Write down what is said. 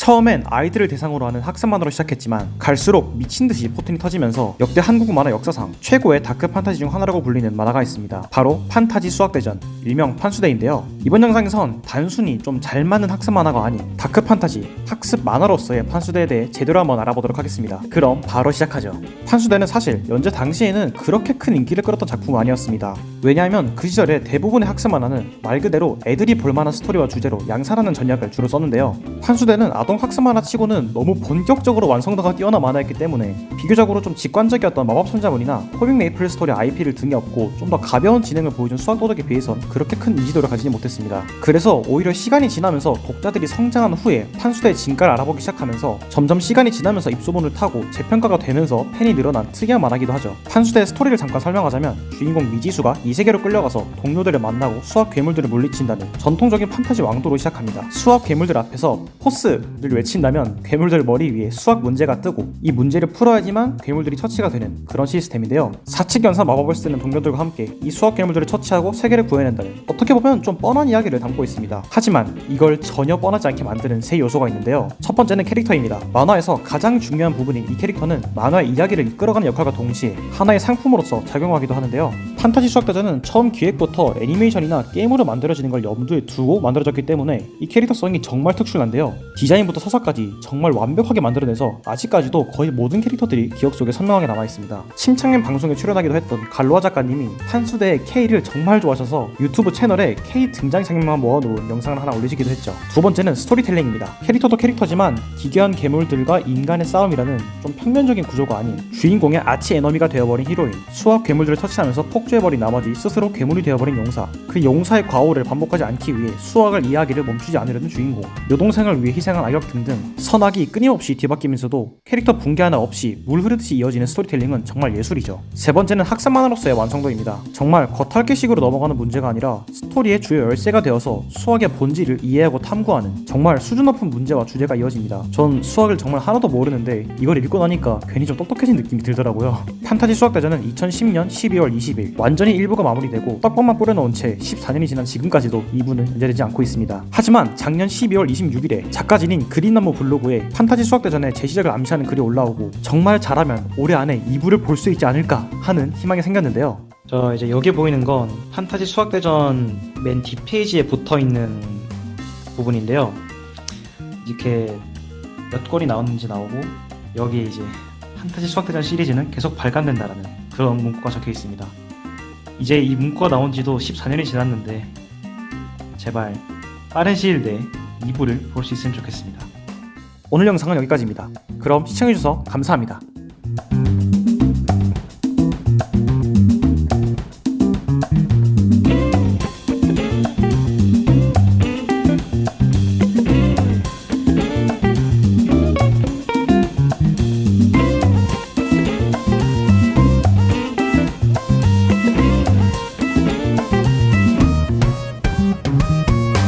처음엔 아이들을 대상으로 하는 학습만으로 시작했지만 갈수록 미친듯이 포텐이 터지면서 역대 한국 만화 역사상 최고의 다크 판타지 중 하나라고 불리는 만화가 있습니다. 바로 판타지 수학대전, 일명 판수대인데요. 이번 영상에선 단순히 좀 잘 맞는 학습 만화가 아닌 다크 판타지 학습 만화로서의 판수대에 대해 제대로 한번 알아보도록 하겠습니다. 그럼 바로 시작하죠. 판수대는 사실 연재 당시에는 그렇게 큰 인기를 끌었던 작품은 아니었습니다. 왜냐하면 그 시절에 대부분의 학습 만화는 말 그대로 애들이 볼만한 스토리와 주제로 양산하는 전략을 주로 썼는데요. 판수대는 아동 학습 만화 치고는 너무 본격적으로 완성도가 뛰어난 만화였기 때문에 비교적으로 좀 직관적이었던 마법 천자문이나 코믹 메이플 스토리 IP를 등에 업고 좀 더 가벼운 진행을 보여준 수학 도덕에 비해선 그렇게 큰 인지도를 가지지 못했습니다. 그래서 오히려 시간이 지나면서 독자들이 성장한 후에 판수대의 진가를 알아보기 시작하면서 점점 시간이 지나면서 입소문을 타고 재평가가 되면서 팬이 늘어난 특이한 만화기도 하죠. 판수대의 스토리를 잠깐 설명하자면 주인공 미지수가 이 세계로 끌려가서 동료들을 만나고 수학 괴물들을 물리친다는 전통적인 판타지 왕도로 시작합니다. 수학 괴물들 앞에서 포스를 외친다면 괴물들 머리 위에 수학 문제가 뜨고 이 문제를 풀어야지만 괴물들이 처치가 되는 그런 시스템인데요. 사칙연사 마법을 쓰는 동료들과 함께 이 수학 괴물들을 처치하고 세계를 구해낸다는 어떻게 보면 좀 뻔한 이야기를 담고 있습니다. 하지만 이걸 전혀 뻔하지 않게 만드는 세 요소가 있는데요. 첫 번째는 캐릭터입니다. 만화에서 가장 중요한 부분인 이 캐릭터는 만화의 이야기를 이끌어가는 역할과 동시에 하나의 상품으로서 작용하기도 하는데요. 판타지 수학대전은 처음 기획부터 애니메이션이나 게임으로 만들어지는 걸 염두에 두고 만들어졌기 때문에 이 캐릭터성이 정말 특출난데요. 디자인부터 서사까지 정말 완벽하게 만들어내서 아직까지도 거의 모든 캐릭터들이 기억 속에 선명하게 남아있습니다. 침착맨 방송에 출연하기도 했던 갈로아 작가님이 판수대의 K를 정말 좋아하셔서 유튜브 채널에 K 등장 장면만 모아놓은 영상을 하나 올리시기도 했죠. 두 번째는 스토리텔링입니다. 캐릭터도 캐릭터지만 기괴한 괴물들과 인간의 싸움이라는 좀 평면적인 구조가 아닌 주인공의 아치 에너미가 되어버린 히로인, 수학 괴물들을 터치하면서 폭주해버린 나머지 스스로 괴물이 되어버린 용사, 그 용사의 과오를 반복하지 않기 위해 수학을 이야기를 멈추지 않으려는 주인공, 여동생을 위해 희생한 악역 등등 선악이 끊임없이 뒤바뀌면서도 캐릭터 붕괴 하나 없이 물 흐르듯이 이어지는 스토리텔링은 정말 예술이죠. 세 번째는 학습 만화로서의 완성도입니다. 정말 겉핥기식으로 넘어가는 문제가 아니라 스토리의 주요 열쇠가 되어서 수학의 본질을 이해하고 탐구하는 정말 수준 높은 문제와 주제가 이어집니다. 전 수학을 정말 하나도 모르는데 이걸 읽고 나니까 괜히 좀 똑똑해진 느낌이 들더라고요. 판타지 수학대전은 2010년 12월 20일 완전히 1부가 마무리되고 떡밥만 뿌려놓은 채 14년이 지난 지금까지도 2부는 연재되지 않고 있습니다. 하지만 작년 12월 26일에 작가진인 그린나무 블로그에 판타지 수학대전의 재시작을 암시하는 글이 올라오고 정말 잘하면 올해 안에 2부를 볼 수 있지 않을까 하는 희망이 생겼는데요. 이제 여기 보이는 건 판타지 수학대전 맨 뒷페이지에 붙어있는 부분인데요. 이렇게 몇 권이 나오는지 나오고 여기에 이제 판타지 수학대전 시리즈는 계속 발간된다라는 그런 문구가 적혀 있습니다. 이제 이 문구가 나온 지도 14년이 지났는데 제발 빠른 시일 내에 2부를 볼 수 있으면 좋겠습니다. 오늘 영상은 여기까지입니다. 그럼 시청해주셔서 감사합니다.